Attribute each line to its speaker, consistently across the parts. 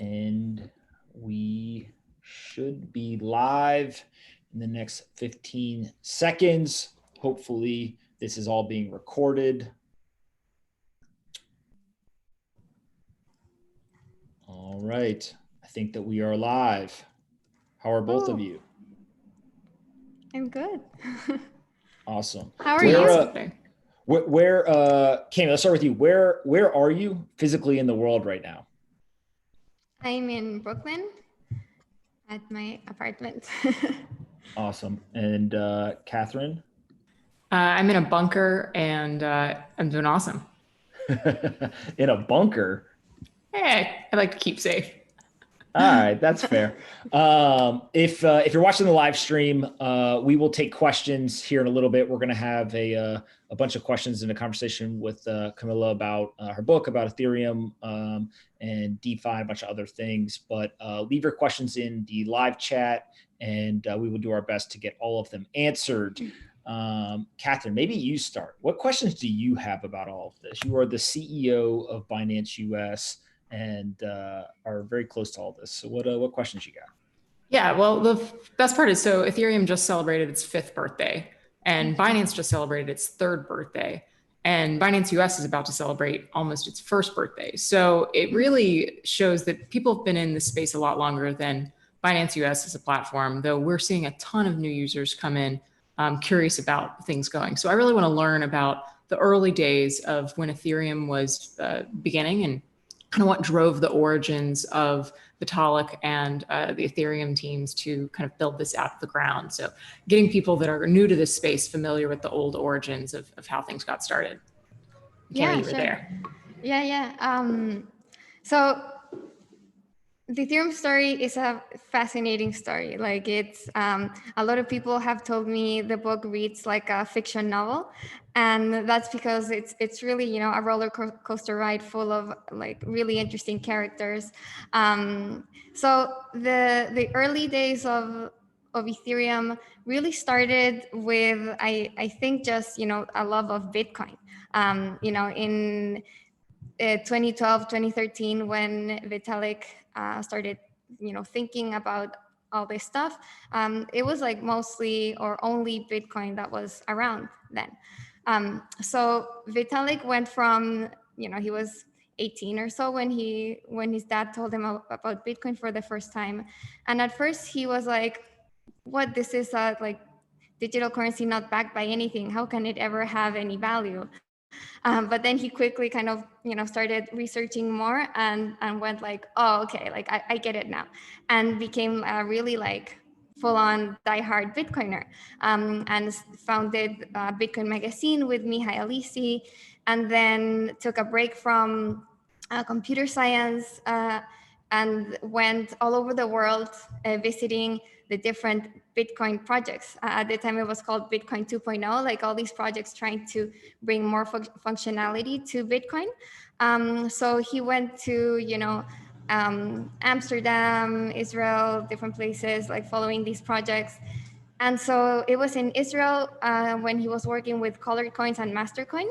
Speaker 1: And we should be live in the next 15 seconds. Hopefully this is all being recorded. All right. I think that we are live. How are both of you?
Speaker 2: I'm good.
Speaker 1: Awesome.
Speaker 2: How are you?
Speaker 1: Camila, let's start with you. Where are you physically in the world right now?
Speaker 2: I'm in Brooklyn at my apartment.
Speaker 1: Awesome. And Catherine?
Speaker 3: I'm in a bunker and I'm doing awesome.
Speaker 1: In a bunker?
Speaker 3: Hey, I like to keep safe.
Speaker 1: All right, that's fair. If you're watching the live stream, we will take questions here in a little bit. We're going to have a bunch of questions in a conversation with Camila about her book, about Ethereum and DeFi, a bunch of other things. But leave your questions in the live chat, and we will do our best to get all of them answered. Catherine, maybe you start. What questions do you have about all of this? You are the CEO of Binance US and are very close to all this. So what questions you got?
Speaker 3: Yeah, well, the best part is, so Ethereum just celebrated its 5th birthday and Binance just celebrated its 3rd birthday. And Binance US is about to celebrate almost its 1st birthday. So it really shows that people have been in this space a lot longer than Binance US as a platform, though we're seeing a ton of new users come in curious about things going. So I really want to learn about the early days of when Ethereum was beginning and kind of what drove the origins of Vitalik and the Ethereum teams to kind of build this out of the ground. So getting people that are new to this space familiar with the old origins of how things got started.
Speaker 2: Yeah, sure.
Speaker 3: There.
Speaker 2: Yeah. So the Ethereum story is a fascinating story. Like it's, a lot of people have told me the book reads like a fiction novel. And that's because it's really, you know, a roller coaster ride full of like really interesting characters. So the early days of Ethereum really started with, I think just, you know, a love of Bitcoin. You know, in 2012, 2013, when Vitalik started, you know, thinking about all this stuff, it was like mostly or only Bitcoin that was around then. So Vitalik went from, you know, he was 18 or so when his dad told him about Bitcoin for the first time. And at first he was like, what, this is a like digital currency not backed by anything. How can it ever have any value? But then he quickly kind of, you know, started researching more and went like, oh, okay, like I get it now. And became a really like full-on diehard Bitcoiner, and founded Bitcoin Magazine with Mihai Alisi, and then took a break from computer science and went all over the world visiting the different Bitcoin projects. At the time, it was called Bitcoin 2.0, like all these projects trying to bring more functionality to Bitcoin. So he went to, you know, Amsterdam, Israel, different places, like following these projects. And so it was in Israel when he was working with Colored Coins and Mastercoin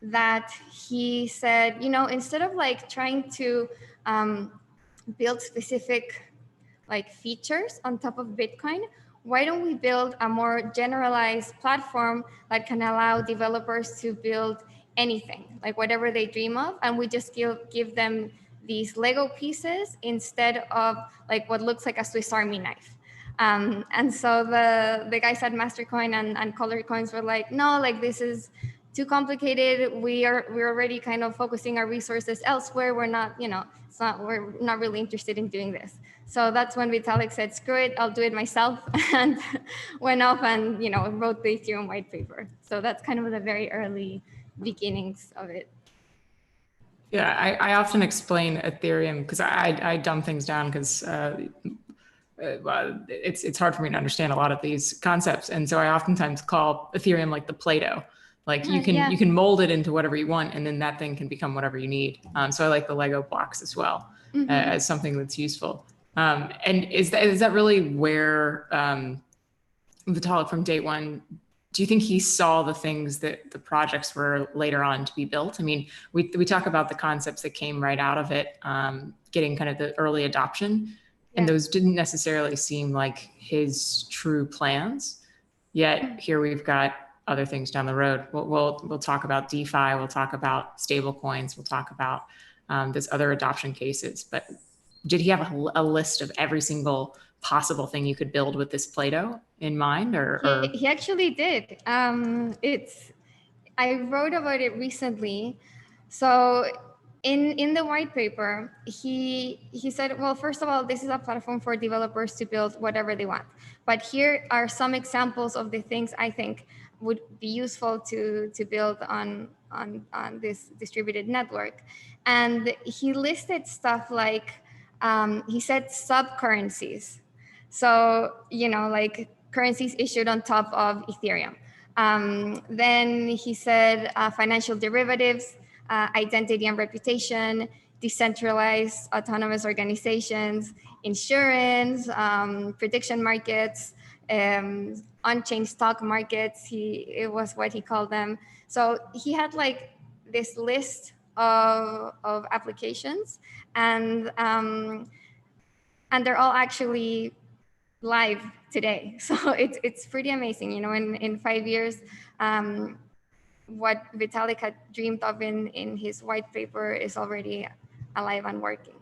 Speaker 2: that he said, you know, instead of like trying to build specific like features on top of Bitcoin, why don't we build a more generalized platform that can allow developers to build anything, like whatever they dream of, and we just give them these Lego pieces instead of like what looks like a Swiss Army knife. And so the guys at Mastercoin and Colored Coins were like, no, like this is too complicated. We're already kind of focusing our resources elsewhere. We're not, you know, we're not really interested in doing this. So that's when Vitalik said, screw it, I'll do it myself, and went off and, you know, wrote the Ethereum white paper. So that's kind of the very early beginnings of it.
Speaker 3: Yeah, I often explain Ethereum because I dumb things down because it's hard for me to understand a lot of these concepts. And so I oftentimes call Ethereum like the Play-Doh. Like you can mold it into whatever you want, and then that thing can become whatever you need. So I like the Lego blocks as well, as something that's useful. And is that really where Vitalik from day one do you think he saw the things that the projects were later on to be built? I mean, we talk about the concepts that came right out of it, getting kind of the early adoption, and those didn't necessarily seem like his true plans. Yet here we've got other things down the road. We'll talk about DeFi. We'll talk about stable coins. We'll talk about this other adoption cases. But did he have a list of every single possible thing you could build with this Play-Doh in mind, or?
Speaker 2: He actually did. I wrote about it recently. So in the white paper, he said, well, first of all, this is a platform for developers to build whatever they want. But here are some examples of the things I think would be useful to build on this distributed network. And he listed stuff like, he said sub-currencies. So, like currencies issued on top of Ethereum. Then he said financial derivatives, identity and reputation, decentralized autonomous organizations, insurance, prediction markets, on-chain stock markets. It was what he called them. So he had like this list of applications, and they're all actually live today. So it's pretty amazing. In 5 years, what Vitalik had dreamed of in his white paper is already alive and working.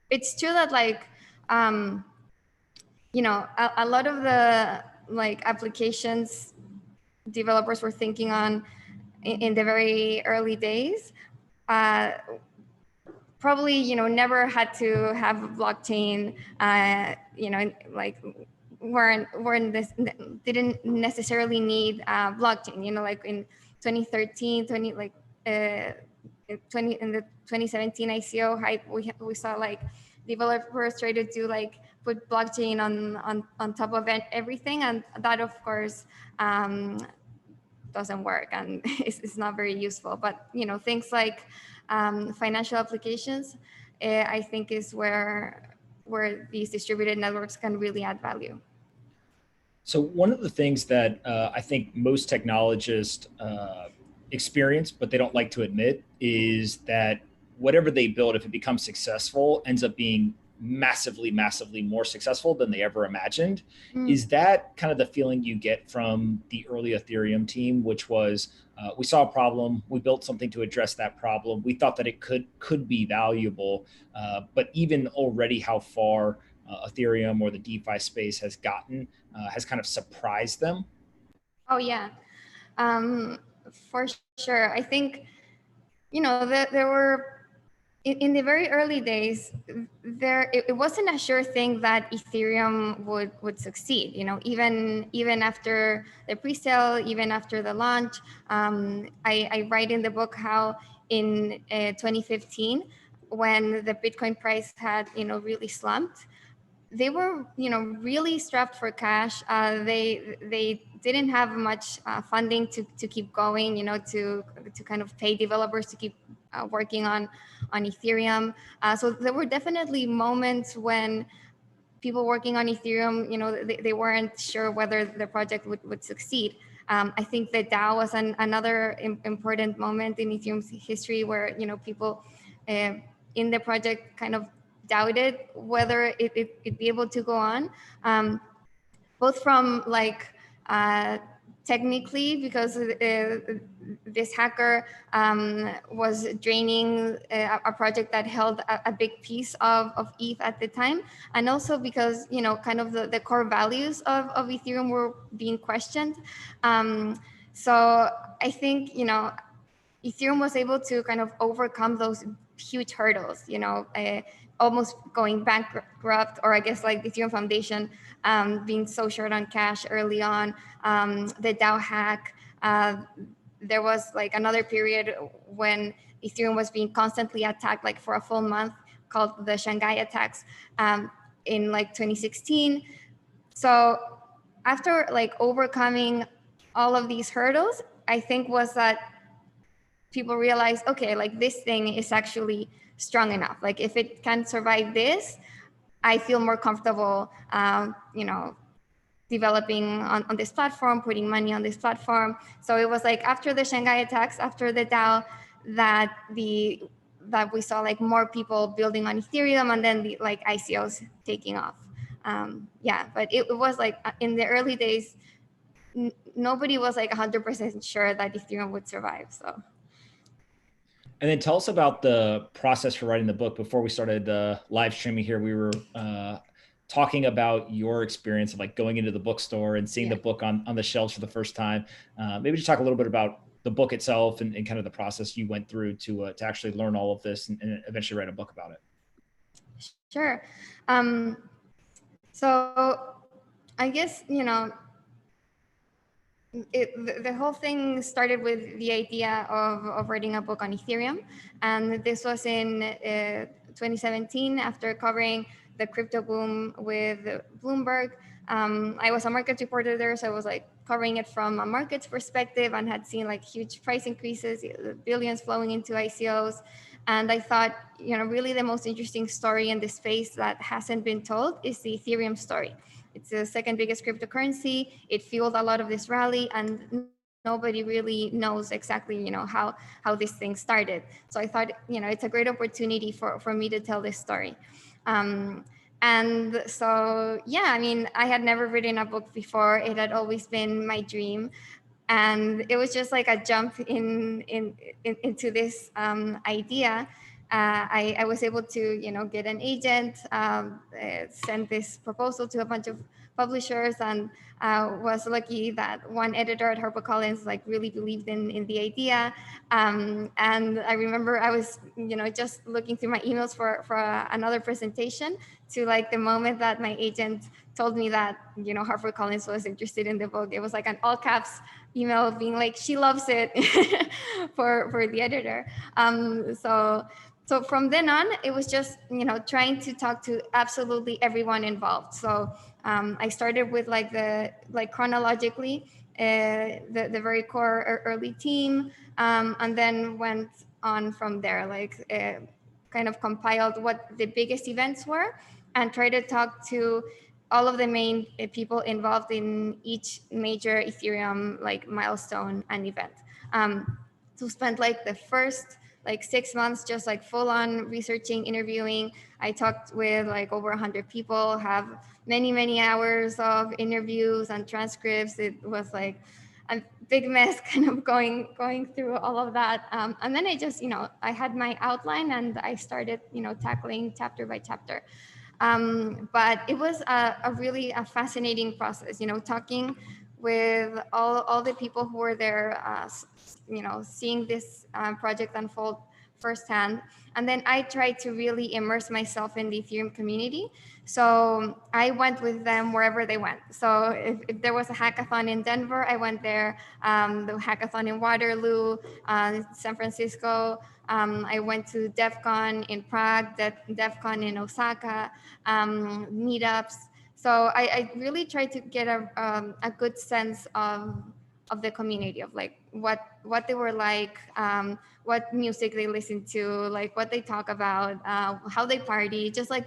Speaker 2: It's true that a lot of the applications developers were thinking on in the very early days, probably never had to have a blockchain, didn't necessarily need a blockchain, like in 2013 in the 2017 ICO hype, we saw like developers try to do put blockchain on top of everything, and that of course doesn't work and it's not very useful. But things like financial applications, I think is where these distributed networks can really add value.
Speaker 1: So one of the things that I think most technologists experience, but they don't like to admit, is that whatever they build, if it becomes successful, ends up being massively, massively more successful than they ever imagined. Is that kind of the feeling you get from the early Ethereum team, which was, we saw a problem, we built something to address that problem. We thought that it could be valuable, but even already how far Ethereum or the DeFi space has gotten has kind of surprised them?
Speaker 2: Oh yeah, for sure. I think, there were, in the very early days, it wasn't a sure thing that Ethereum would succeed. Even after the pre-sale, even after the launch, I write in the book how in 2015, when the Bitcoin price had really slumped, they were really strapped for cash. They didn't have much funding to keep going, to kind of pay developers to keep working on Ethereum. So there were definitely moments when people working on Ethereum, they weren't sure whether the project would succeed. I think that DAO was another important moment in Ethereum's history where people in the project kind of doubted whether it'd be able to go on, both from technically, because this hacker was draining a project that held a big piece of ETH at the time, and also because kind of the core values of Ethereum were being questioned. So I think Ethereum was able to kind of overcome those huge hurdles, almost going bankrupt, or I guess like the Ethereum Foundation being so short on cash early on, the DAO hack. There was another period when Ethereum was being constantly attacked, for a full month, called the Shanghai attacks in 2016. So after overcoming all of these hurdles, I think was that people realized, okay, this thing is actually strong enough. If it can survive this, I feel more comfortable, developing on this platform, putting money on this platform. So it was like after the Shanghai attacks, after the DAO, that we saw like more people building on Ethereum, and then the like ICOs taking off. Yeah, but it was like in the early days, nobody was like 100% sure that Ethereum would survive. So.
Speaker 1: And then tell us about the process for writing the book. Before we started live streaming here, we were talking about your experience of like going into the bookstore and seeing the book on the shelves for the first time. Maybe just talk a little bit about the book itself and kind of the process you went through to actually learn all of this and eventually write a book about it.
Speaker 2: Sure. So I guess, the whole thing started with the idea of writing a book on Ethereum. And this was in 2017 after covering the crypto boom with Bloomberg. I was a market reporter there, so I was like covering it from a markets perspective and had seen like huge price increases, billions flowing into ICOs. And I thought, really the most interesting story in this space that hasn't been told is the Ethereum story. It's the second biggest cryptocurrency. It fueled a lot of this rally, and nobody really knows exactly, how this thing started. So I thought, it's a great opportunity for me to tell this story. And so, yeah, I mean, I had never written a book before. It had always been my dream. And it was just like a jump into this idea. I was able to, get an agent, send this proposal to a bunch of publishers, and was lucky that one editor at HarperCollins like really believed in the idea. And I remember I was, just looking through my emails for another presentation to like the moment that my agent told me that, HarperCollins was interested in the book. It was like an all caps email being like, she loves it for the editor. So from then on, it was just, trying to talk to absolutely everyone involved. So I started with chronologically, the very core early team, and then went on from there, kind of compiled what the biggest events were and tried to talk to all of the main people involved in each major Ethereum milestone and event. So spent the first 6 months just full on researching, interviewing. I talked with over 100 people, have many hours of interviews and transcripts. It was a big mess kind of going through all of that. And then I just, I had my outline and I started, tackling chapter by chapter. But it was a really fascinating process, talking with all the people who were there, seeing this project unfold firsthand. And then I tried to really immerse myself in the Ethereum community. So I went with them wherever they went. So if there was a hackathon in Denver, I went there. The hackathon in Waterloo, San Francisco. I went to DEF CON in Prague, DEF CON in Osaka, meetups. So I really tried to get a good sense of the community, of what they were like, what music they listen to, what they talk about, how they party, just the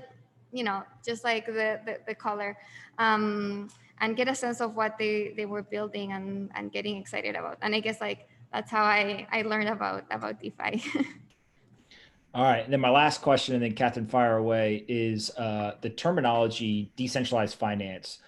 Speaker 2: color, and get a sense of what they were building and getting excited about. And I guess that's how I learned about DeFi.
Speaker 1: All right. And then my last question, and then Catherine, fire away, is the terminology decentralized finance.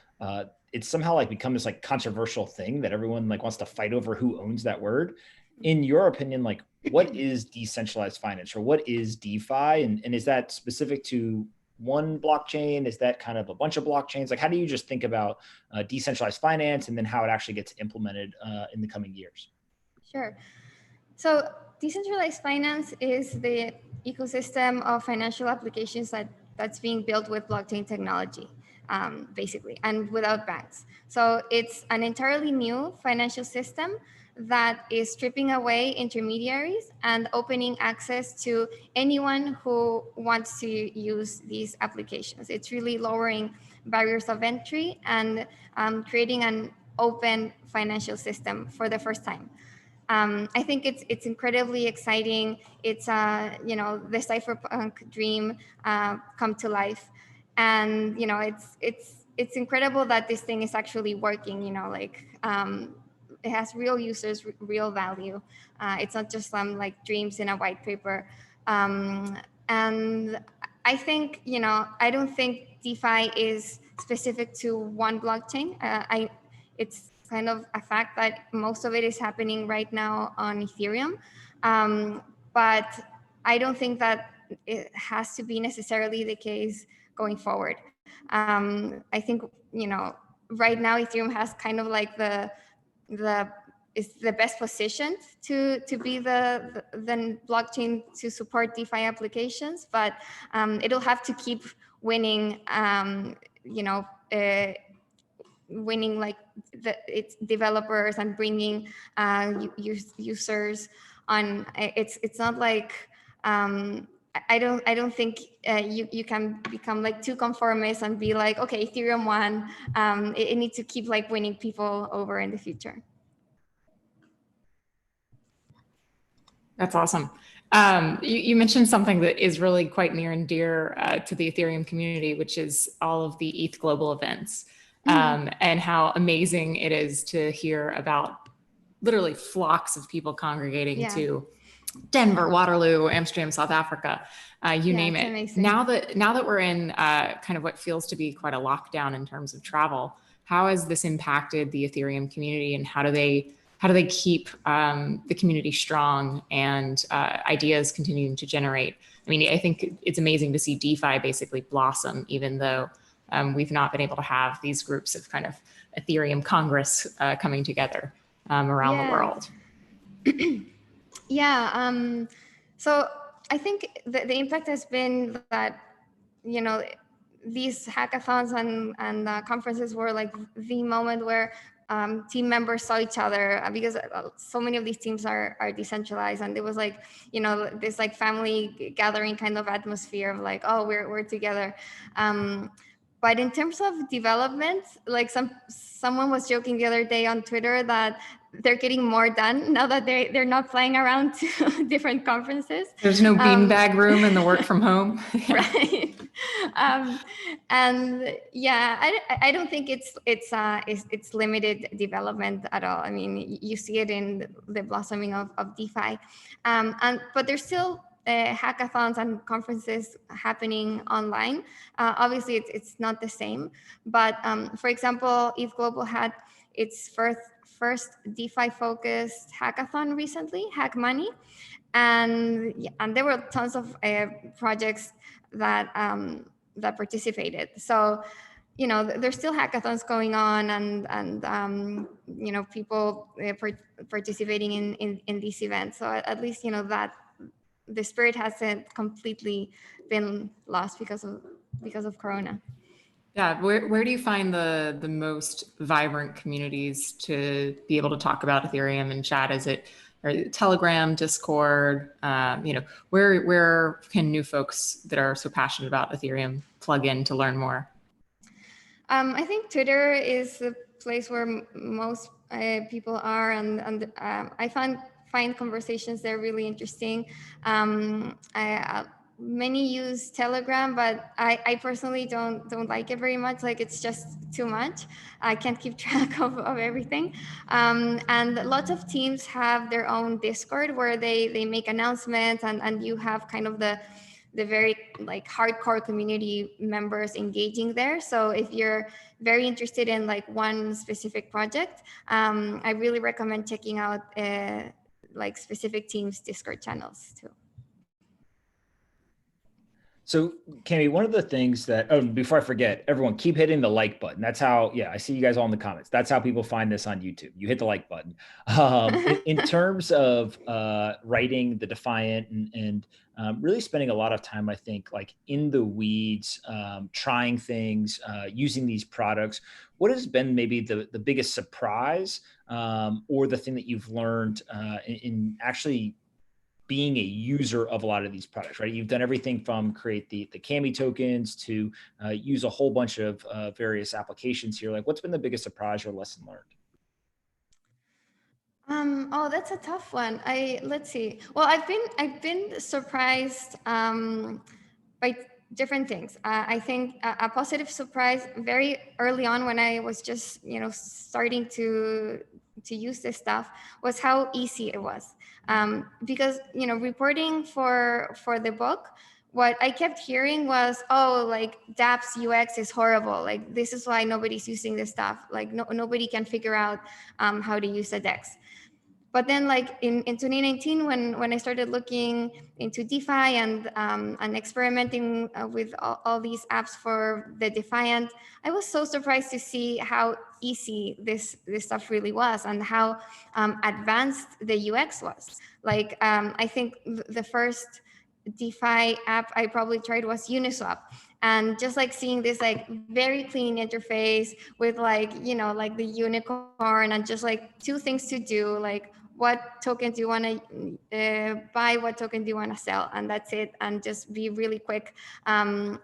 Speaker 1: It's somehow become this controversial thing that everyone wants to fight over who owns that word. In your opinion, what is decentralized finance, or what is DeFi? And is that specific to one blockchain? Is that kind of a bunch of blockchains? How do you just think about decentralized finance and then how it actually gets implemented in the coming years?
Speaker 2: Sure. So decentralized finance is the ecosystem of financial applications that's being built with blockchain technology, basically, and without banks. So it's an entirely new financial system that is stripping away intermediaries and opening access to anyone who wants to use these applications. It's really lowering barriers of entry and creating an open financial system for the first time. I think it's incredibly exciting. It's the cypherpunk dream come to life, and it's it's incredible that this thing is actually working, like it has real users, real value. It's not just some like dreams in a white paper. And I think, I don't think DeFi is specific to one blockchain. It's kind of a fact that most of it is happening right now on Ethereum. But I don't think that it has to be necessarily the case going forward. I think, right now Ethereum has kind of like is the best positioned to be the blockchain to support DeFi applications, but it'll have to keep winning, winning like its developers and bringing users on. It's not like I don't think you can become like too conformist and be like, okay, Ethereum won. It needs to keep like winning people over in the future.
Speaker 3: That's awesome. You mentioned something that is really quite near and dear to the Ethereum community, which is all of the ETH global events, and how amazing it is to hear about literally flocks of people congregating to Denver, Waterloo, Amsterdam, South Africa, you name it.
Speaker 2: Amazing.
Speaker 3: Now that we're in kind of what feels to be quite a lockdown in terms of travel, how has this impacted the Ethereum community, and how do they keep the community strong and ideas continuing to generate? I mean, I think it's amazing to see DeFi basically blossom, even though we've not been able to have these groups of kind of Ethereum Congress coming together around the world.
Speaker 2: Yeah. So I think the impact has been that, these hackathons and conferences were like the moment where team members saw each other, because so many of these teams are decentralized, and it was like, this like family gathering kind of atmosphere of like, oh, we're together. But in terms of development, like someone was joking the other day on Twitter that they're getting more done now that they're not flying around to different conferences.
Speaker 3: There's no beanbag room in the work from home.
Speaker 2: Right. And yeah, I don't think it's limited development at all. I mean, you see it in the blossoming of DeFi, but there's still hackathons and conferences happening online. Obviously, it's not the same, but for example, ETH Global had its first DeFi-focused hackathon recently, Hack Money, and there were tons of projects that participated. So, there's still hackathons going on, and people participating in these events. So at least that the spirit hasn't completely been lost because of Corona.
Speaker 3: Yeah, where do you find the most vibrant communities to be able to talk about Ethereum and chat? Is it Telegram, Discord? Where can new folks that are so passionate about Ethereum plug in to learn more?
Speaker 2: I think Twitter is the place where most people are, and I find conversations there really interesting. Many use Telegram, but I personally don't like it very much. Like, it's just too much. I can't keep track of everything. And lots of teams have their own Discord where they make announcements, and you have kind of the very like hardcore community members engaging there. So if you're very interested in like one specific project, I really recommend checking out like specific teams' Discord channels too.
Speaker 1: So, Cami, one of the things that, before I forget, everyone keep hitting the like button. That's how, I see you guys all in the comments. That's how people find this on YouTube. You hit the like button. In terms of writing the Defiant and really spending a lot of time, I think, like in the weeds, trying things, using these products, what has been maybe the biggest surprise or the thing that you've learned in actually being a user of a lot of these products, right? You've done everything from create the Cami tokens to use a whole bunch of various applications here. Like, what's been the biggest surprise or lesson learned?
Speaker 2: Oh, that's a tough one. Let's see. Well, I've been surprised by different things. I think a positive surprise very early on when I was just, starting to use this stuff was how easy it was. Because, reporting for the book, what I kept hearing was, oh, like dApp's UX is horrible. Like, this is why nobody's using this stuff. Like, nobody can figure out how to use a DEX. But then, like in 2019, when I started looking into DeFi and experimenting with all these apps for the Defiant, I was so surprised to see how easy this stuff really was, and how advanced the UX was. Like, I think the first DeFi app I probably tried was Uniswap. And just like seeing this like very clean interface with like, like the unicorn and just like two things to do, like what token do you want to buy, what token do you want to sell, and that's it, and just be really quick. And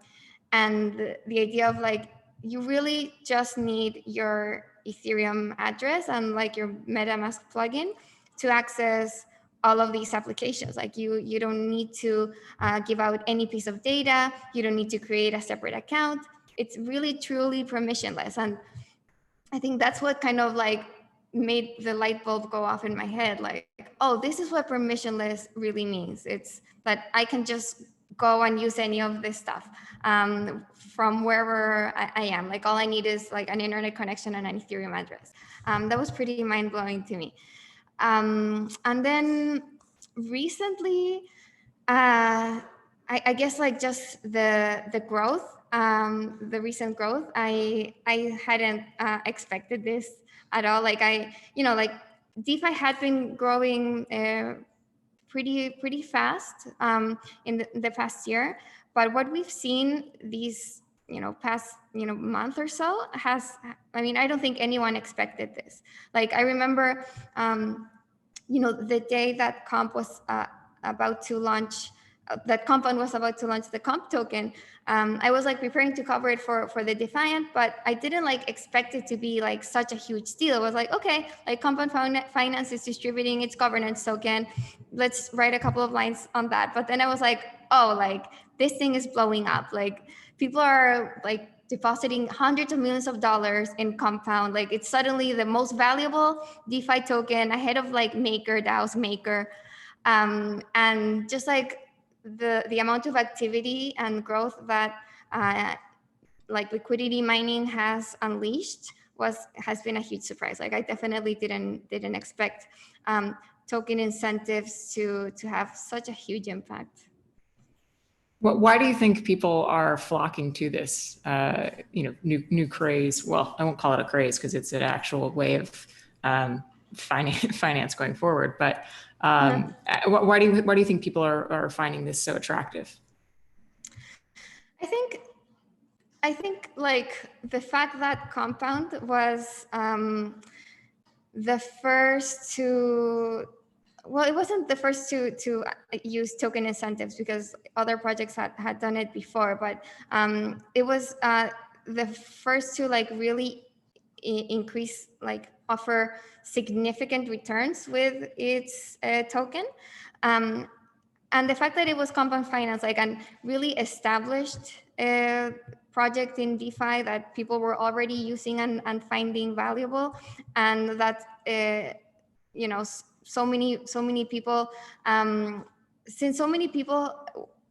Speaker 2: the idea of like, you really just need your Ethereum address and like your MetaMask plugin to access all of these applications. Like you don't need to give out any piece of data. You don't need to create a separate account. It's really truly permissionless. And I think that's what kind of like made the light bulb go off in my head. Like, oh, this is what permissionless really means. It's that I can just go and use any of this stuff from wherever I am. Like, all I need is like an internet connection and an Ethereum address. That was pretty mind blowing to me. And then recently, I guess like just the growth, the recent growth, I hadn't expected this at all. Like like DeFi had been growing pretty fast in the past year, but what we've seen these past month or so has, I don't think anyone expected this. Like, I remember the day that Comp was about to launch, that Compound was about to launch the Comp token, I was like preparing to cover it for the Defiant, but I didn't like expect it to be like such a huge deal. It was like, okay, like Compound Finance is distributing its governance token, let's write a couple of lines on that. But then I was like, oh, like this thing is blowing up. Like, people are like depositing hundreds of millions of dollars in Compound. Like, it's suddenly the most valuable DeFi token, ahead of like Maker, DAO's Maker. And just like the amount of activity and growth that like liquidity mining has unleashed has been a huge surprise. Like, I definitely didn't expect token incentives to have such a huge impact.
Speaker 3: Why do you think people are flocking to this, new craze? Well, I won't call it a craze because it's an actual way of finance going forward. But why do you think people are finding this so attractive?
Speaker 2: I think like the fact that Compound was the first to, well, it wasn't the first to use token incentives, because other projects had done it before, but it was the first to like really increase, like offer significant returns with its token. And the fact that it was Compound Finance, like, and really established project in DeFi that people were already using and finding valuable, and that so many people, since so many people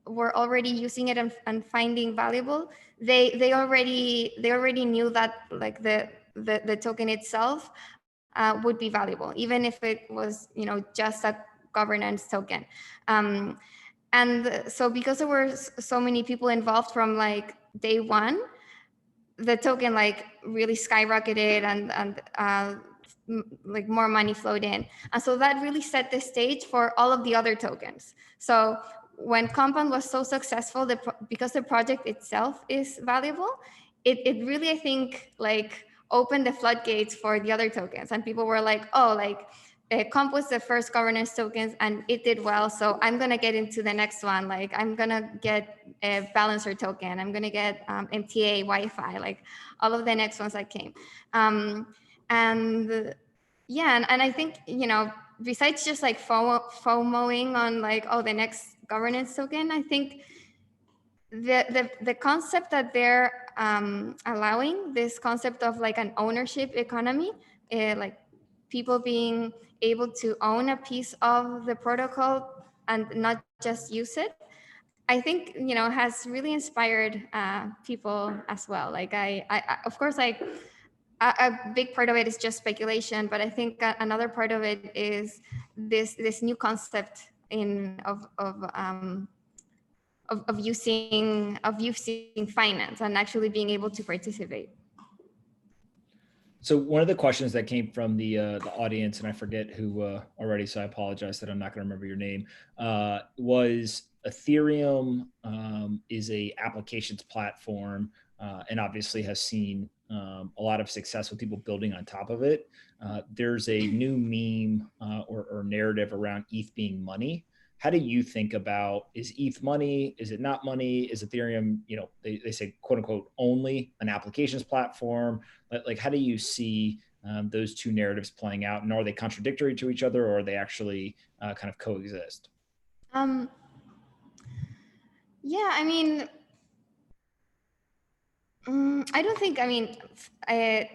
Speaker 2: were already using it and finding valuable, they already knew that like the token itself would be valuable, even if it was just a governance token. And so because there were so many people involved from like day one, the token like really skyrocketed, and like more money flowed in. And so that really set the stage for all of the other tokens. So when Compound was so successful, because the project itself is valuable, it really, I think, like opened the floodgates for the other tokens. And people were like, oh, like Comp was the first governance tokens and it did well, so I'm going to get into the next one. Like, I'm going to get a balancer token. I'm going to get MTA, Wi-Fi, like all of the next ones that came. And yeah, and I think, besides just like FOMOing on like, oh, the next governance token, I think the concept that they're allowing, this concept of like an ownership economy, like people being able to own a piece of the protocol and not just use it, I think, has really inspired people as well. Like I of course, like a big part of it is just speculation, but I think another part of it is this new concept of using finance and actually being able to participate.
Speaker 1: So one of the questions that came from the audience, and I forget who already, so I apologize that I'm not going to remember your name, was Ethereum is a applications platform and obviously has seen a lot of success with people building on top of it. There's a new meme or narrative around ETH being money. How do you think about, is ETH money? Is it not money? Is Ethereum, they say quote unquote only an applications platform? Like, how do you see those two narratives playing out? And are they contradictory to each other, or are they actually kind of coexist?
Speaker 2: Yeah, I mean, I don't think, I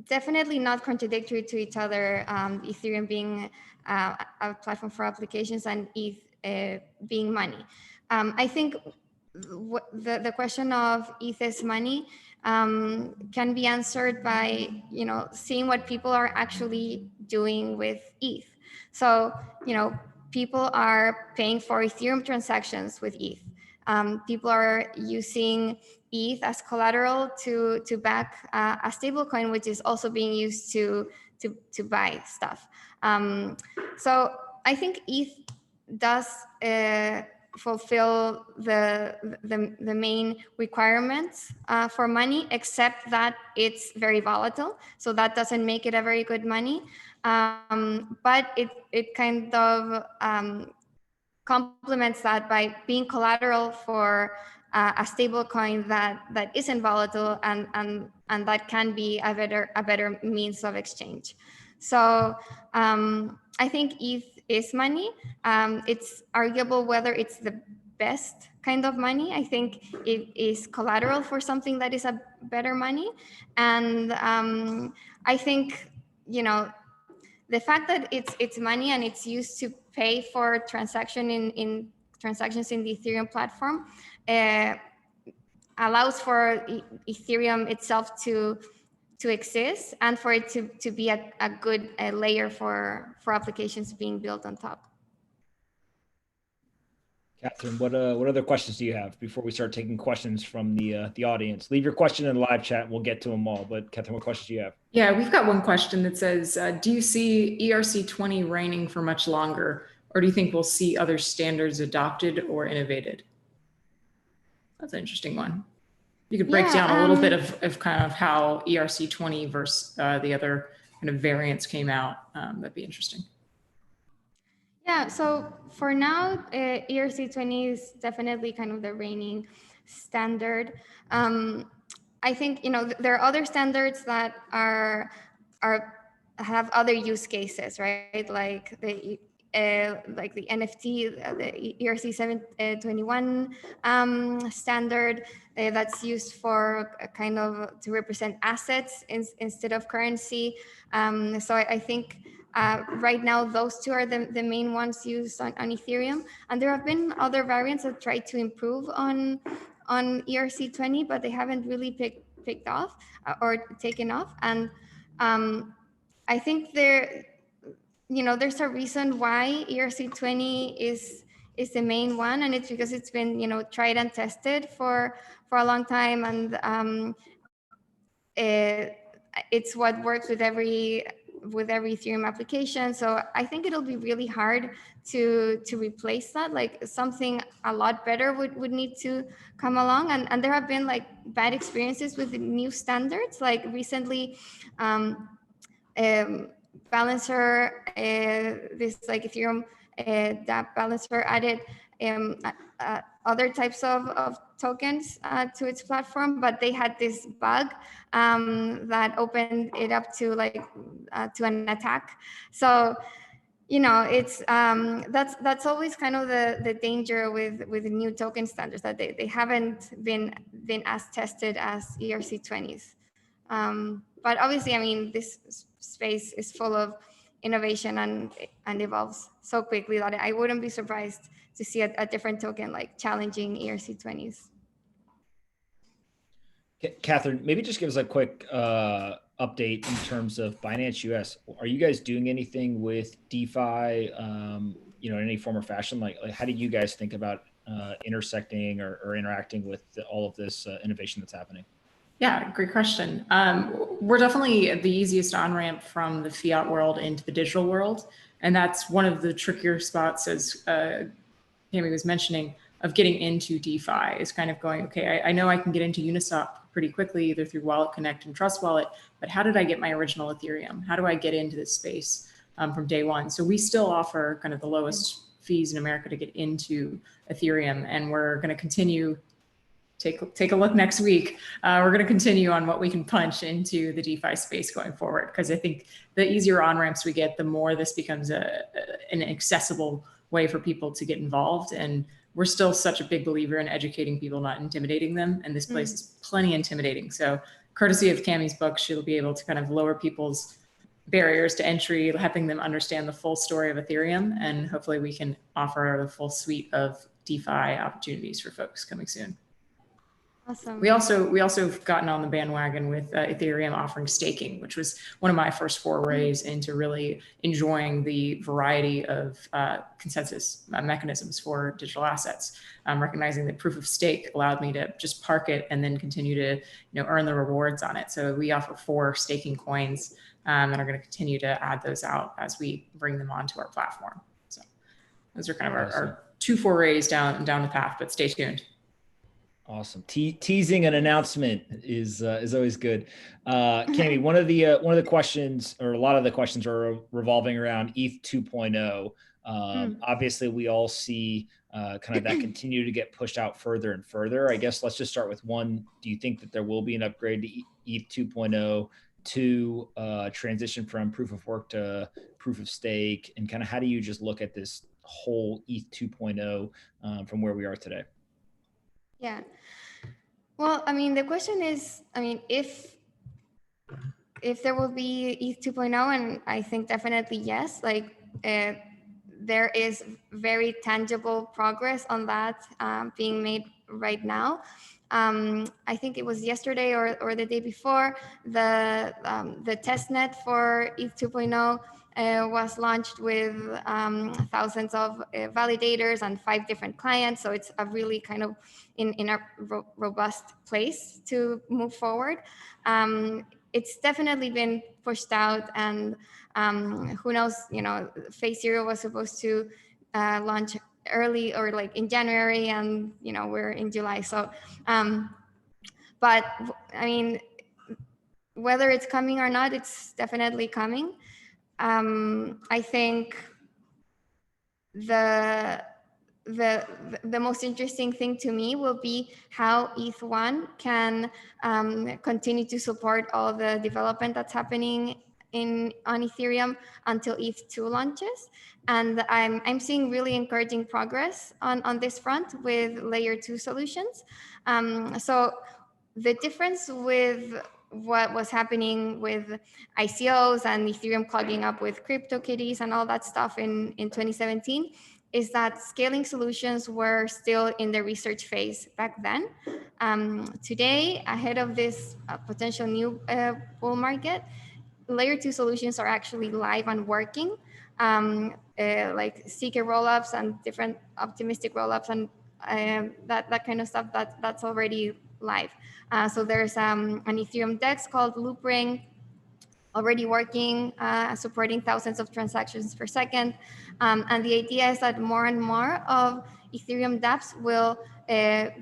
Speaker 2: definitely not contradictory to each other. Ethereum being a platform for applications and ETH being money. I think the question of ETH is money can be answered by, seeing what people are actually doing with ETH. So, people are paying for Ethereum transactions with ETH. People are using ETH as collateral to back a stablecoin, which is also being used to buy stuff. So I think ETH does fulfill the main requirements for money, except that it's very volatile. So that doesn't make it a very good money. But it kind of complements that by being collateral for a stable coin that isn't volatile and that can be a better means of exchange. So I think ETH is money. It's arguable whether it's the best kind of money. I think it is collateral for something that is a better money. And I think, the fact that it's money and it's used to pay for transactions in the Ethereum platform allows for Ethereum itself to exist and for it to be a good layer for applications being built on top.
Speaker 1: Catherine, what other questions do you have before we start taking questions from the audience? Leave your question in the live chat and we'll get to them all. But Catherine, what questions do you have?
Speaker 3: Yeah, we've got one question that says, do you see ERC20 reigning for much longer, or do you think we'll see other standards adopted or innovated? That's an interesting one. You could break down a little bit of kind of how ERC20 versus the other kind of variants came out. That'd be interesting.
Speaker 2: Yeah, so for now, ERC20 is definitely kind of the reigning standard. I think, there are other standards that have other use cases, right? Like the NFT, the ERC 721 standard that's used for kind of to represent assets instead of currency. So I think right now those two are the main ones used on Ethereum, and there have been other variants that try to improve on ERC20, but they haven't really picked off or taken off. And I think there's a reason why ERC20 is the main one, and it's because it's been tried and tested for a long time, and it's what works with every Ethereum application. So I think it'll be really hard to replace that. Like something a lot better would need to come along, and there have been like bad experiences with the new standards. Like recently, Balancer, this like Ethereum DApp Balancer added other types of tokens to its platform, but they had this bug that opened it up to to an attack. So you know, it's that's always kind of the danger with new token standards, that they haven't been as tested as ERC20s. But obviously, I mean, this space is full of innovation and evolves so quickly that I wouldn't be surprised to see a different token like challenging ERC20s.
Speaker 1: Catherine, maybe just give us a quick update in terms of Binance US. Are you guys doing anything with DeFi, you know, in any form or fashion? Like how do you guys think about intersecting or interacting with all of this innovation that's happening?
Speaker 3: Yeah, great question. We're definitely the easiest on-ramp from the fiat world into the digital world. And that's one of the trickier spots, as Cami was mentioning, of getting into DeFi, is kind of going, okay, I know I can get into Uniswap pretty quickly, either through Wallet Connect and Trust Wallet, but how did I get my original Ethereum? How do I get into this space from day one? So we still offer kind of the lowest fees in America to get into Ethereum, and we're going to continue. Take a look next week. We're going to continue on what we can punch into the DeFi space going forward, because I think the easier on-ramps we get, the more this becomes an accessible way for people to get involved. And we're still such a big believer in educating people, not intimidating them. And this place is plenty intimidating. So courtesy of Cami's book, she'll be able to kind of lower people's barriers to entry, helping them understand the full story of Ethereum. And hopefully we can offer the full suite of DeFi opportunities for folks coming soon.
Speaker 2: Awesome.
Speaker 3: We also have gotten on the bandwagon with Ethereum offering staking, which was one of my first forays into really enjoying the variety of consensus mechanisms for digital assets. Recognizing that proof of stake allowed me to just park it and then continue to earn the rewards on it. So we offer 4 staking coins and are going to continue to add those out as we bring them onto our platform. So those are kind of our 2 forays down the path, but stay tuned.
Speaker 1: Awesome. Teasing an announcement is always good. Cami, one of the questions, or a lot of the questions, are revolving around ETH 2.0. Obviously, we all see kind of that continue to get pushed out further and further. I guess let's just start with one. Do you think that there will be an upgrade to ETH 2.0 to transition from proof of work to proof of stake? And kind of how do you just look at this whole ETH 2.0 from where we are today?
Speaker 2: Yeah. Well, I mean, the question is, I mean, if there will be ETH 2.0, and I think definitely yes, like there is very tangible progress on that being made right now. I think it was yesterday or the day before, the testnet for ETH 2.0 was launched with thousands of validators and 5 different clients. So it's a really kind of in a robust place to move forward. It's definitely been pushed out, and who knows, phase 0 was supposed to launch early or like in January, and we're in July. So but I mean, whether it's coming or not, it's definitely coming. I think the most interesting thing to me will be how ETH1 can continue to support all the development that's happening on Ethereum until ETH2 launches. And I'm seeing really encouraging progress on this front with layer 2 solutions. So the difference with what was happening with ICOs and Ethereum clogging up with CryptoKitties and all that stuff in 2017 is that scaling solutions were still in the research phase back then. Today, ahead of this potential new bull market, layer 2 solutions are actually live and working, like CK rollups and different optimistic rollups and that kind of stuff that's already live. So there's an Ethereum DEX called Loopring already working, supporting thousands of transactions per second. And the idea is that more and more of Ethereum dApps will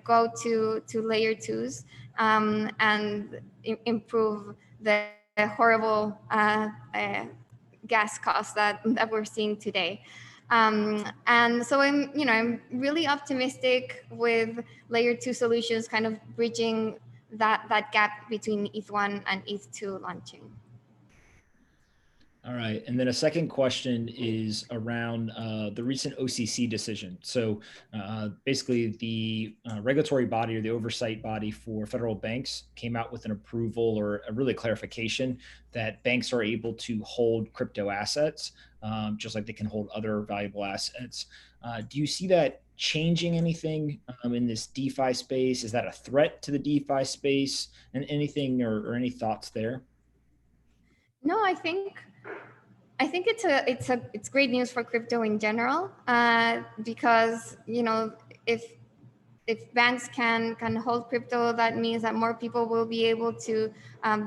Speaker 2: go to layer 2s and improve the horrible gas costs that we're seeing today. And so I'm really optimistic with layer 2 solutions kind of bridging that gap between ETH1 and ETH2 launching.
Speaker 1: All right. And then a second question is around the recent OCC decision. So basically the regulatory body or the oversight body for federal banks came out with an approval or a really clarification that banks are able to hold crypto assets just like they can hold other valuable assets. Do you see that changing anything in this DeFi space? Is that a threat to the DeFi space, and anything or any thoughts there?
Speaker 2: No, I think it's great news for crypto in general, because if banks can hold crypto, that means that more people will be able to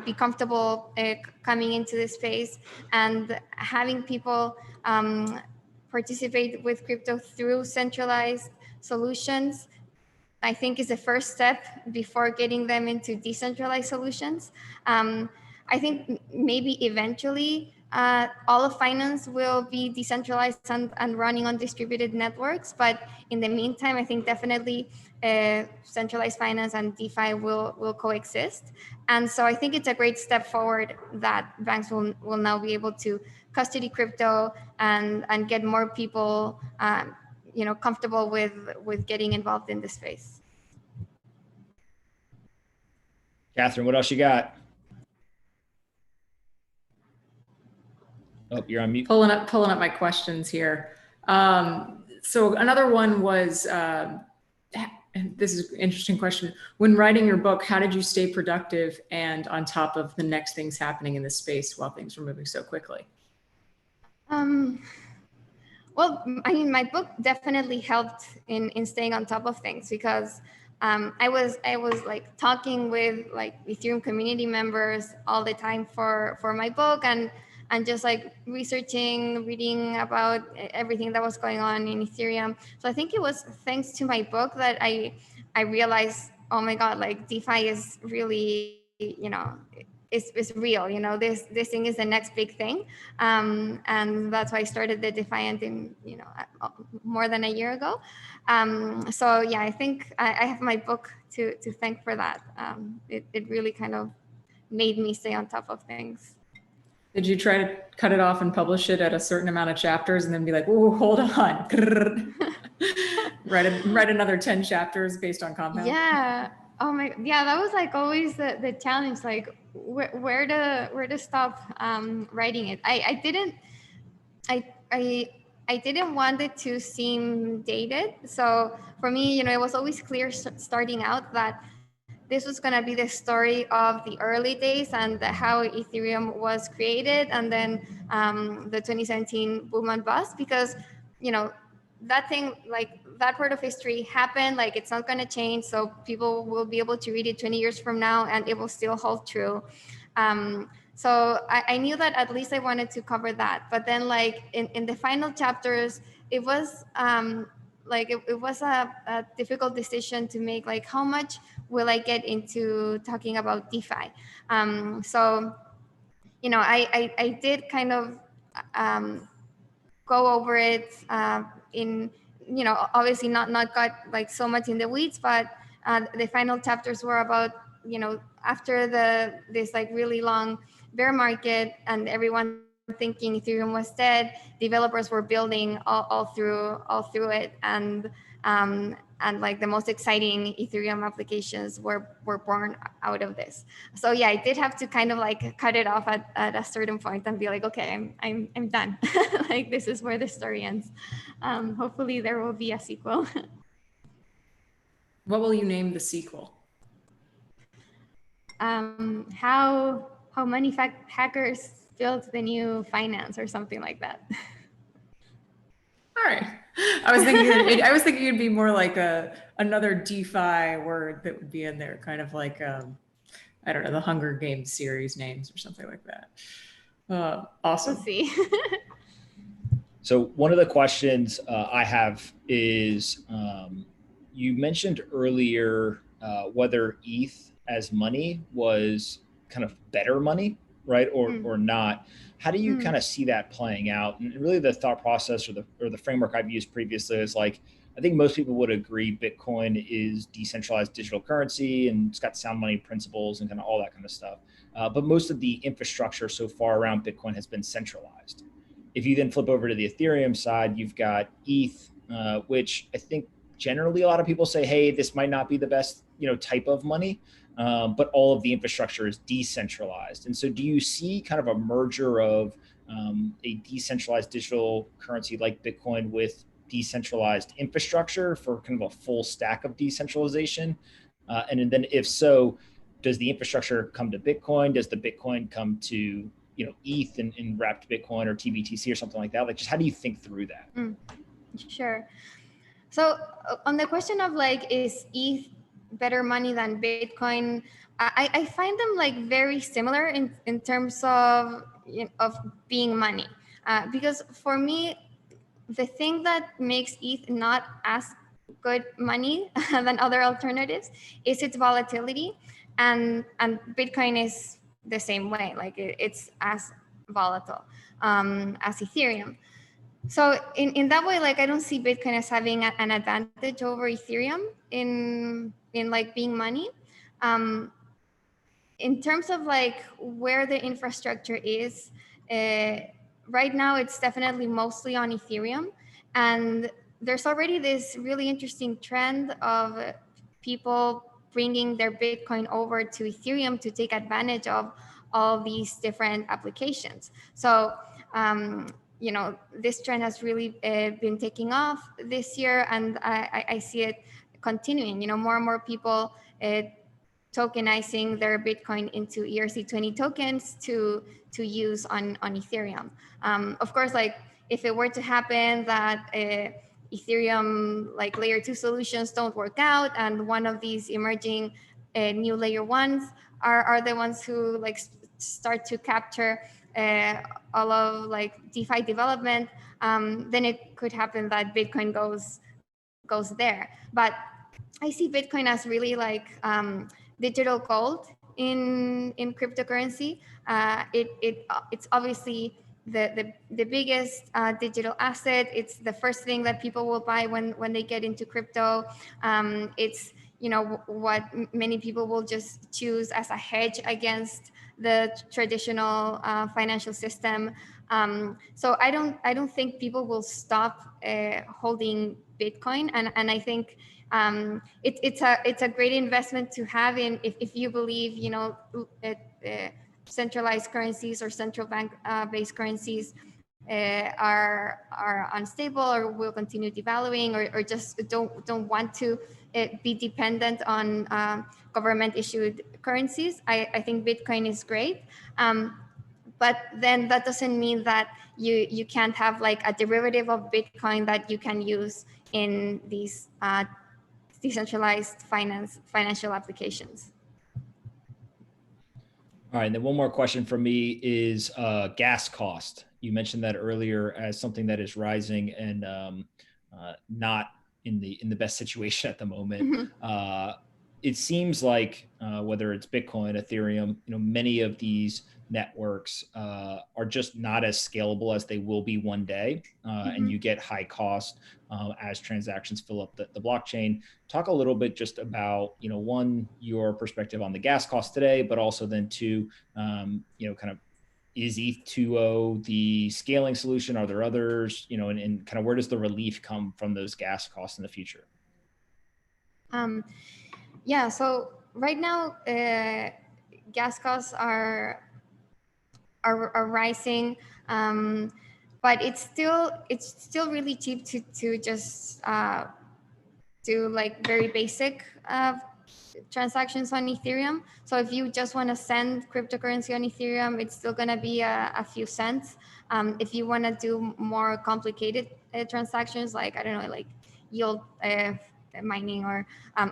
Speaker 2: be comfortable coming into this space, and having people participate with crypto through centralized solutions, I think, is the first step before getting them into decentralized solutions. I think maybe eventually all of finance will be decentralized and running on distributed networks. But in the meantime, I think definitely centralized finance and DeFi will coexist. And so I think it's a great step forward that banks will now be able to custody crypto and get more people comfortable with getting involved in this space.
Speaker 1: Catherine, what else you got? Oh, you're on mute.
Speaker 3: Pulling up my questions here. So another one was, this is an interesting question. When writing your book, how did you stay productive and on top of the next things happening in this space while things were moving so quickly?
Speaker 2: Well, I mean, my book definitely helped in staying on top of things, because I was like talking with like Ethereum community members all the time for my book, and just like reading about everything that was going on in Ethereum. So I think it was thanks to my book that I realized, oh my God, like DeFi is really, it's real. This thing is the next big thing, and that's why I started the Defiant in more than a year ago. So yeah, I think I have my book to thank for that. It really kind of made me stay on top of things.
Speaker 3: Did you try to cut it off and publish it at a certain amount of chapters and then be like, oh, hold on, write another 10 chapters based on compound?
Speaker 2: Yeah. Oh my, yeah, that was like always the challenge, like where to stop writing it. I didn't want it to seem dated. So for me, it was always clear starting out that this was going to be the story of the early days and how Ethereum was created, and then the 2017 boom and bust, because that thing, like that part of history happened, like it's not going to change, so people will be able to read it 20 years from now and it will still hold true. So I knew that at least I wanted to cover that. But then like in the final chapters, it was it was a difficult decision to make, like how much will I get into talking about DeFi. So I did kind of go over it in obviously not got like so much in the weeds, but the final chapters were about after this like really long bear market and everyone thinking Ethereum was dead, developers were building all through it, and like the most exciting Ethereum applications were born out of this. So yeah, I did have to kind of like cut it off at a certain point and be like, okay, I'm done. Like this is where the story ends. Hopefully there will be a sequel.
Speaker 3: What will you name the sequel?
Speaker 2: How money hackers built the new finance, or something like that.
Speaker 3: All right. I was thinking it'd be more like another DeFi word that would be in there, kind of like I don't know, the Hunger Games series names or something like that. Awesome.
Speaker 2: We'll see.
Speaker 1: So one of the questions I have is, you mentioned earlier whether ETH as money was kind of better money, right? Or not. How do you kind of see that playing out? And really the thought process or the framework I've used previously is like, I think most people would agree Bitcoin is decentralized digital currency and it's got sound money principles and kind of all that kind of stuff. but most of the infrastructure so far around Bitcoin has been centralized. If you then flip over to the Ethereum side, you've got ETH, which I think generally a lot of people say, hey, this might not be the best, type of money, but all of the infrastructure is decentralized. And so do you see kind of a merger of a decentralized digital currency like Bitcoin with decentralized infrastructure for kind of a full stack of decentralization? And then if so, does the infrastructure come to Bitcoin? Does the Bitcoin come to ETH and wrapped Bitcoin or TBTC or something like that? Like, just how do you think through that?
Speaker 2: Sure. So on the question of like, is ETH better money than Bitcoin? I find them like very similar in terms of being money. Because for me, the thing that makes ETH not as good money than other alternatives is its volatility. And Bitcoin is the same way, like it's as volatile as Ethereum. So in that way, like I don't see Bitcoin as having an advantage over Ethereum in like being money. In terms of like where the infrastructure is, right now it's definitely mostly on Ethereum, and there's already this really interesting trend of people bringing their Bitcoin over to Ethereum to take advantage of all these different applications. So this trend has really been taking off this year, and I see it continuing. More and more people tokenizing their Bitcoin into ERC20 tokens to use on Ethereum. Of course, like if it were to happen that Ethereum like layer 2 solutions don't work out, and one of these emerging new layer 1s are the ones who like start to capture all of like DeFi development, then it could happen that Bitcoin goes there. But I see Bitcoin as really like digital gold in cryptocurrency. It's obviously the biggest digital asset. It's the first thing that people will buy when they get into crypto. It's what many people will just choose as a hedge against the traditional financial system. So I don't think people will stop holding Bitcoin, and I think it's a great investment to have in if you believe centralized currencies or central bank based currencies are unstable or will continue devaluing, or just don't want to be dependent on government issued currencies. I think Bitcoin is great, but then that doesn't mean that you can't have like a derivative of Bitcoin that you can use in these decentralized financial applications.
Speaker 1: All right, and then one more question from me is gas cost. You mentioned that earlier as something that is rising and not in the best situation at the moment. It seems like whether it's Bitcoin, Ethereum, many of these networks are just not as scalable as they will be one day, and you get high cost as transactions fill up the blockchain. Talk a little bit just about one, your perspective on the gas cost today, but also then two, kind of, is ETH 2.0 the scaling solution? Are there others? And kind of where does the relief come from those gas costs in the future?
Speaker 2: Yeah, so right now gas costs are rising, but it's still really cheap to just do like very basic transactions on Ethereum. So if you just want to send cryptocurrency on Ethereum, it's still going to be a few cents. If you want to do more complicated transactions, like I don't know, like yield mining, or I'm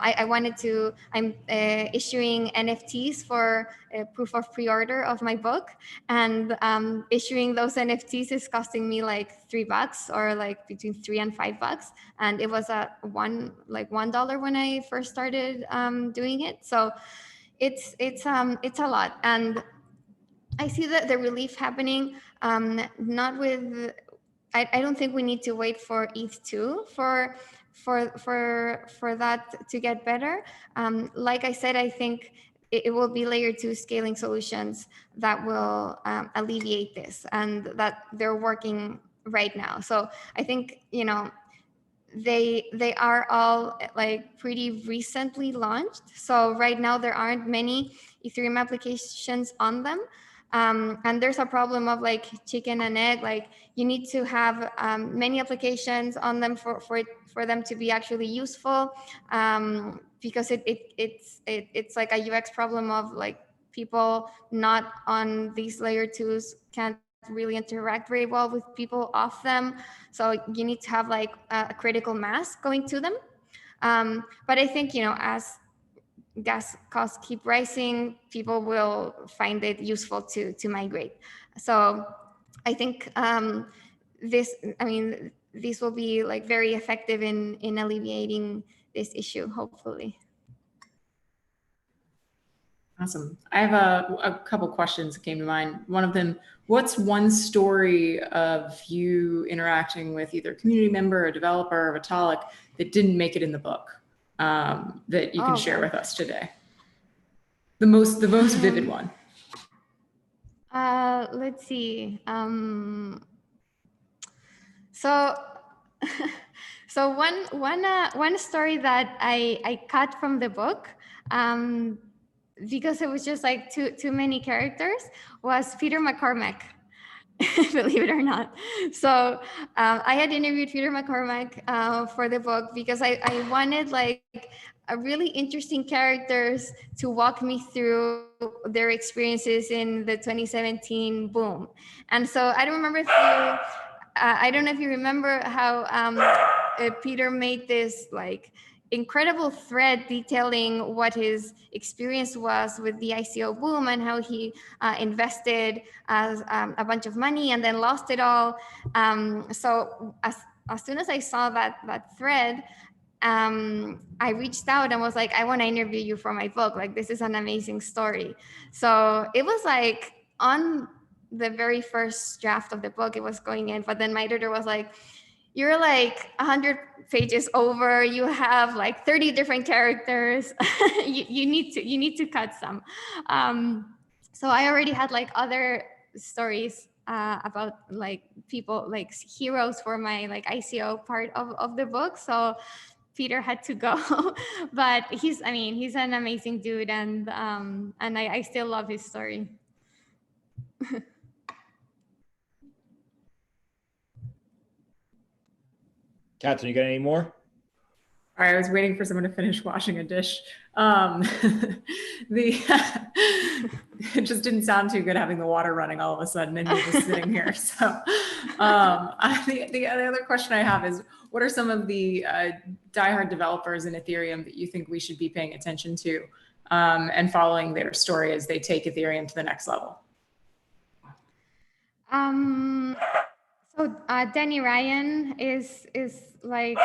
Speaker 2: issuing NFTs for proof of pre-order of my book, and issuing those NFTs is costing me like $3 or like between $3 and $5, and it was at $1 when I first started doing it. So it's a lot, and I see that the relief happening not with. I don't think we need to wait for ETH2 for that to get better. Like I said, I think it will be layer 2 scaling solutions that will alleviate this, and that they're working right now. So I think, they are all like pretty recently launched. So right now there aren't many Ethereum applications on them. And there's a problem of like chicken and egg. Like you need to have many applications on them for them to be actually useful, because it's like a UX problem of like people not on these layer 2s can't really interact very well with people off them. So you need to have like a critical mass going to them. But I think, as gas costs keep rising, people will find it useful to migrate. So I think these will be like very effective in alleviating this issue, hopefully.
Speaker 3: Awesome. I have a couple questions that came to mind. One of them, what's one story of you interacting with either a community member, a developer, or Vitalik that didn't make it in the book, that you can share with us today? The most vivid one.
Speaker 2: Let's see. So one story that I cut from the book, because it was just like too many characters, was Peter McCormack. Believe it or not. So I had interviewed Peter McCormack for the book because I wanted like a really interesting characters to walk me through their experiences in the 2017 boom. And so I don't remember if you, I don't know if you remember how Peter made this like incredible thread detailing what his experience was with the ICO boom and how he invested a bunch of money and then lost it all. So as soon as I saw that thread, I reached out and was like, I want to interview you for my book. Like, this is an amazing story. So it was like on the very first draft of the book, it was going in, but then my editor was like, you're like 100 pages over. You have like 30 different characters. you need to cut some. So I already had like other stories about like people, like heroes for my like ICO part of the book. So Peter had to go, but he's an amazing dude, and I still love his story.
Speaker 1: Catherine, you got any more?
Speaker 3: All right, I was waiting for someone to finish washing a dish. It just didn't sound too good having the water running all of a sudden and me just sitting here. So the other question I have is, what are some of the diehard developers in Ethereum that you think we should be paying attention to and following their story as they take Ethereum to the next level?
Speaker 2: So Danny Ryan is like,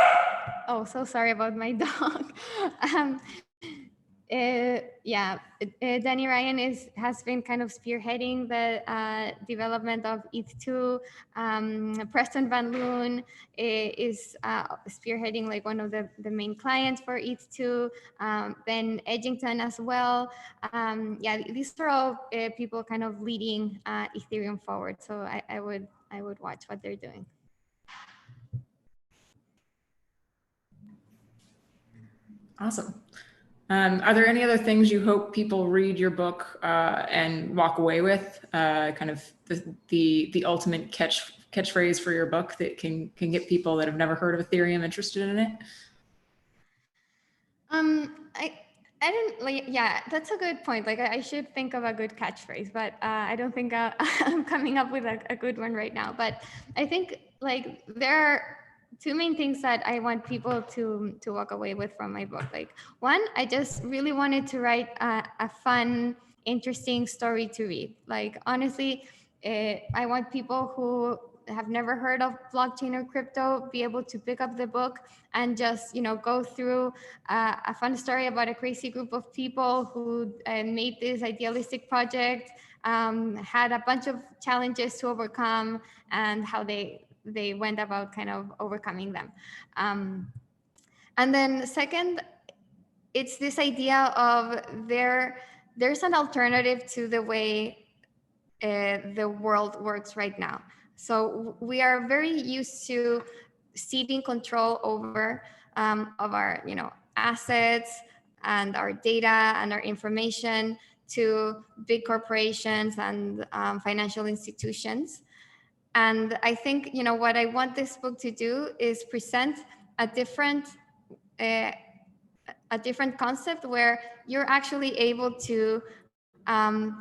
Speaker 2: oh, so sorry about my dog. Danny Ryan has been kind of spearheading the development of ETH2. Preston Van Loon is spearheading like one of the main clients for ETH2. Ben Edgington as well. These are all people kind of leading Ethereum forward. So I would watch what they're doing.
Speaker 3: Awesome. Are there any other things you hope people read your book and walk away with? Kind of the ultimate catchphrase for your book that can get people that have never heard of Ethereum interested in it?
Speaker 2: I didn't like. Yeah, that's a good point. Like I should think of a good catchphrase, but I don't think I'm coming up with a good one right now. But I think like there are two main things that I want people to walk away with from my book. Like one, I just really wanted to write a fun, interesting story to read. Like honestly, I want people who have never heard of blockchain or crypto be able to pick up the book and just go through a fun story about a crazy group of people who made this idealistic project, had a bunch of challenges to overcome, and how they went about kind of overcoming them. And then second, it's this idea of there's an alternative to the way the world works right now. So we are very used to ceding control over of our, assets and our data and our information to big corporations and financial institutions. And I think, what I want this book to do is present a different concept where you're actually able to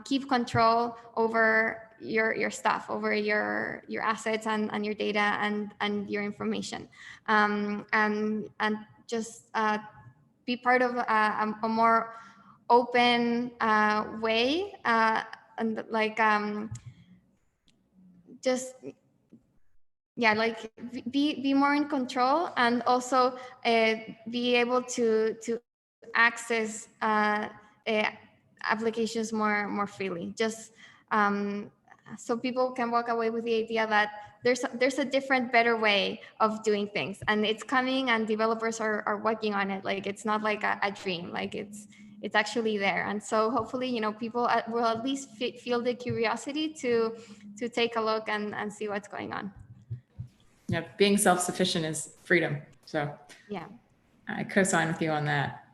Speaker 2: keep control over your stuff, over your assets and your data and your information, and just be part of a more open way, and like just like be more in control, and also be able to access applications more freely, just so people can walk away with the idea that there's a different, better way of doing things, and it's coming, and developers are working on it. Like, it's not like a dream, like it's actually there. And so hopefully, people will at least feel the curiosity to take a look and see what's going on.
Speaker 3: Yeah, being self-sufficient is freedom. So
Speaker 2: yeah,
Speaker 3: I co-sign with you on that.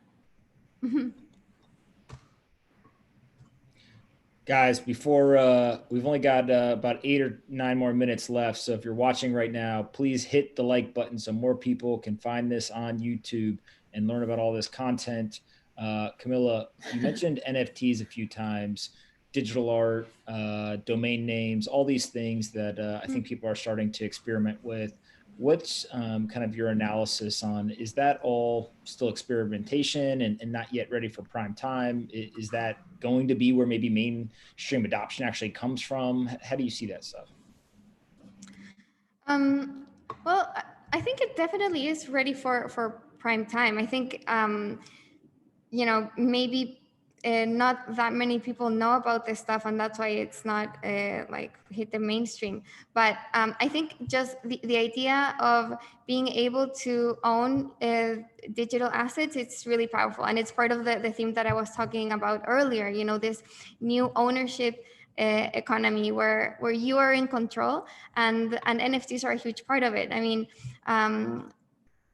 Speaker 1: Guys, before we've only got about 8 or 9 more minutes left. So if you're watching right now, please hit the like button so more people can find this on YouTube and learn about all this content. Camila, you mentioned NFTs a few times, digital art, domain names, all these things that I think people are starting to experiment with. What's kind of your analysis on, is that all still experimentation and not yet ready for prime time? Is that going to be where maybe mainstream adoption actually comes from? How do you see that stuff?
Speaker 2: Well, I think it definitely is ready for prime time. I think, maybe not that many people know about this stuff, and that's why it's not like hit the mainstream. But I think just the idea of being able to own digital assets, it's really powerful, and it's part of the theme that I was talking about earlier. This new ownership economy where you are in control, and NFTs are a huge part of it. I mean,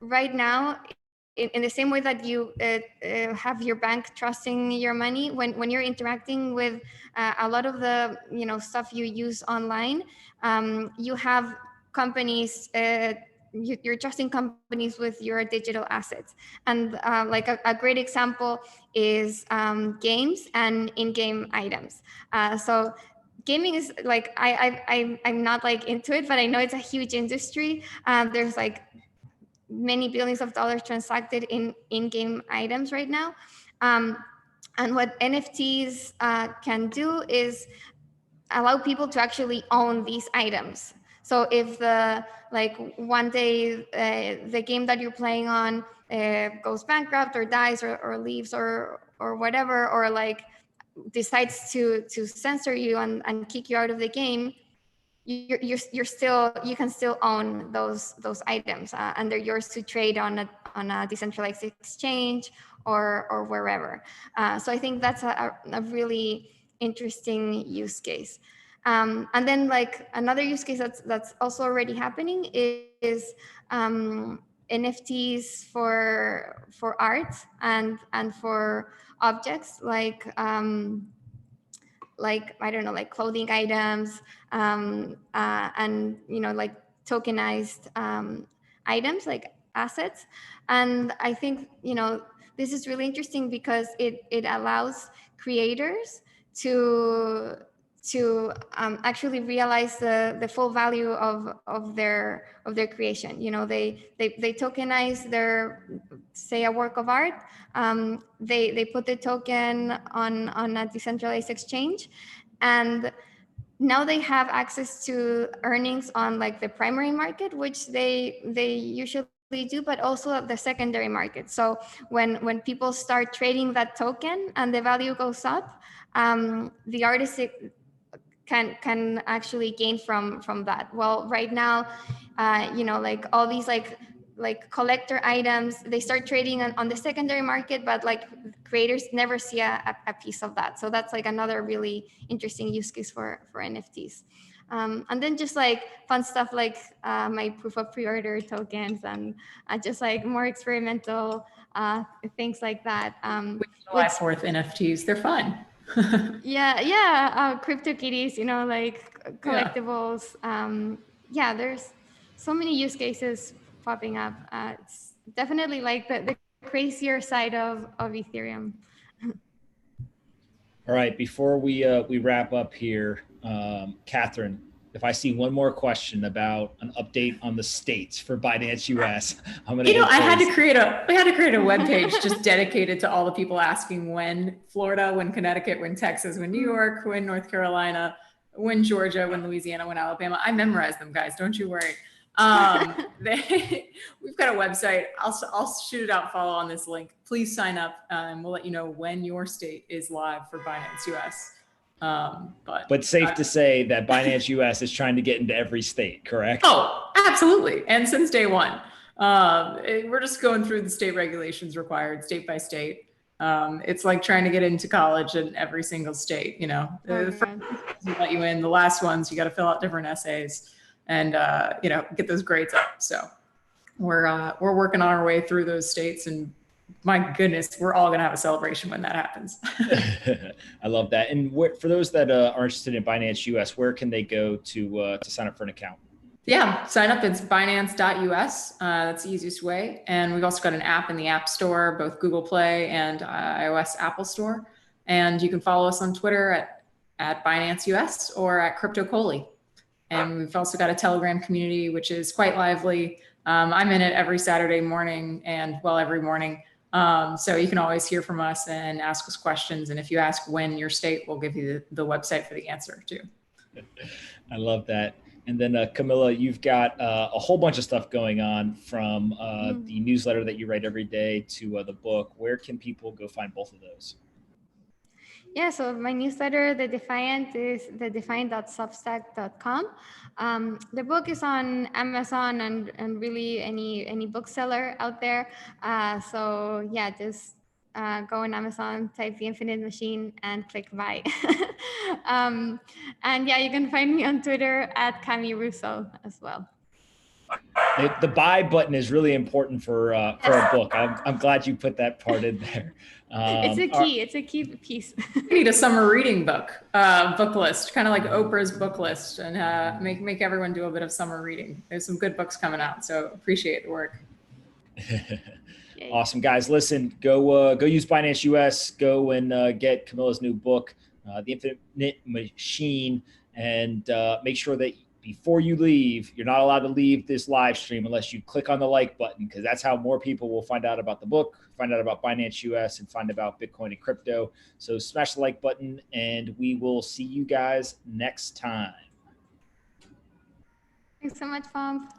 Speaker 2: right now, in the same way that you have your bank trusting your money, when you're interacting with a lot of the stuff you use online, you have companies, you're trusting companies with your digital assets. And like a great example is games and in-game items. So gaming is like, I'm not like into it, but I know it's a huge industry. There's like many billions of dollars transacted in-game items right now. And what NFTs can do is allow people to actually own these items. So if one day the game that you're playing on goes bankrupt or dies or leaves or whatever, or like decides to censor you and kick you out of the game, you can still own those items, and they're yours to trade on a decentralized exchange or wherever. So I think that's a really interesting use case. And then like another use case that's also already happening is NFTs for art and for objects like I don't know, like clothing items, and like tokenized items, like assets. And I think this is really interesting because it allows creators to actually realize the full value of their creation. They tokenize their, say, a work of art. They put the token on a decentralized exchange, and now they have access to earnings on like the primary market, which they usually do, but also the secondary market. So when people start trading that token and the value goes up, the artist can actually gain from that. Well, right now, like all these like like collector items. They start trading on the secondary market, but like creators never see a piece of that. So that's like another really interesting use case for NFTs. And then just like fun stuff like my proof of pre-order tokens and just like more experimental things like that.
Speaker 3: July 4th NFTs, they're fun.
Speaker 2: Crypto kitties, you know, like collectibles. Yeah, there's so many use cases popping up. It's definitely like the crazier side of Ethereum.
Speaker 1: All right, before we wrap up here, Catherine, if I see one more question about an update on the states for Binance US, I'm gonna.
Speaker 3: I had to create a web page just dedicated to all the people asking when Florida, when Connecticut, when Texas, when New York, when North Carolina, when Georgia, when Louisiana, when Alabama. I memorized them, guys. Don't you worry. We've got a website. I'll shoot it out. Follow on this link. Please sign up, and we'll let you know when your state is live for Binance US.
Speaker 1: But safe to say that Binance US is trying to get into every state, correct?
Speaker 3: Oh, absolutely. And since day one, we're just going through the state regulations required state by state. It's like trying to get into college in every single state. You know, the first ones let you in, the last ones you got to fill out different essays and get those grades up. So we're working on our way through those states, and my goodness, we're all going to have a celebration when that happens.
Speaker 1: I love that. And for those that are interested in Binance US, where can they go to sign up for an account?
Speaker 3: Yeah, sign up. It's Binance.us. That's the easiest way. And we've also got an app in the App Store, both Google Play and iOS Apple Store. And you can follow us on Twitter at Binance US or at Crypto Coley. And we've also got a Telegram community, which is quite lively. I'm in it every Saturday morning every morning. So you can always hear from us and ask us questions. And if you ask when your state, we'll give you the website for the answer too.
Speaker 1: I love that. And then Camila, you've got a whole bunch of stuff going on from the newsletter that you write every day to the book. Where can people go find both of those?
Speaker 2: Yeah, so my newsletter, The Defiant, is thedefiant.substack.com. The book is on Amazon and really any bookseller out there. So yeah, just go on Amazon, type The Infinite Machine and click buy. And yeah, you can find me on Twitter at Camila Russo as well.
Speaker 1: The buy button is really important for a book. I'm glad you put that part in there.
Speaker 2: It's a key. It's a key piece.
Speaker 3: We need a summer reading book list, kind of like Oprah's book list, and make everyone do a bit of summer reading. There's some good books coming out, so appreciate the work.
Speaker 1: Awesome, guys. Listen, go use Binance US. Go and get Camila's new book, The Infinite Machine, and make sure that before you leave, you're not allowed to leave this live stream unless you click on the like button, because that's how more people will find out about the book, find out about Binance US, and find about Bitcoin and crypto. So smash the like button, and we will see you guys next time.
Speaker 2: Thanks so much, Pomp.